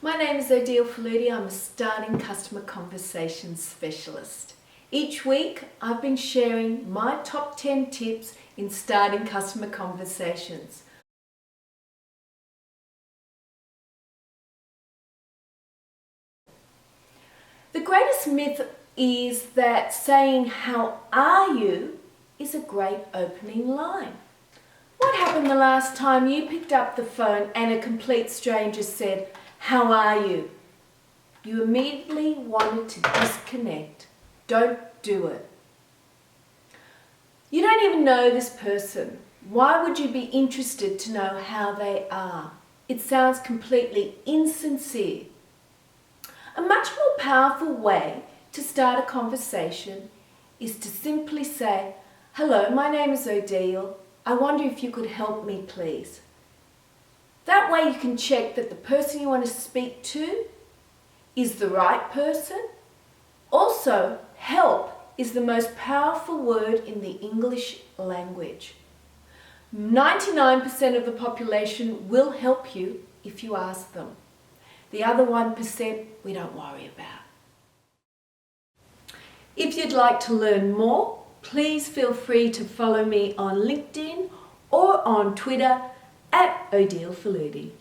My name is Odile and Faludi. I'm a starting customer conversations specialist. Each week I've been sharing my top 10 tips in starting customer conversations. The greatest myth is that saying "how are you" is a great opening line. What happened the last time you picked up the phone and a complete stranger said, "How are you?" You immediately wanted to disconnect. Don't do it. You don't even know this person. Why would you be interested to know how they are? It sounds completely insincere. A much more powerful way to start a conversation is to simply say, "Hello, my name is Odile. I wonder if you could help me, please." That way you can check that the person you want to speak to is the right person. Also, help is the most powerful word in the English language. 99% of the population will help you if you ask them. The other 1% we don't worry about. If you'd like to learn more, please feel free to follow me on LinkedIn or on Twitter @Odile Faludi.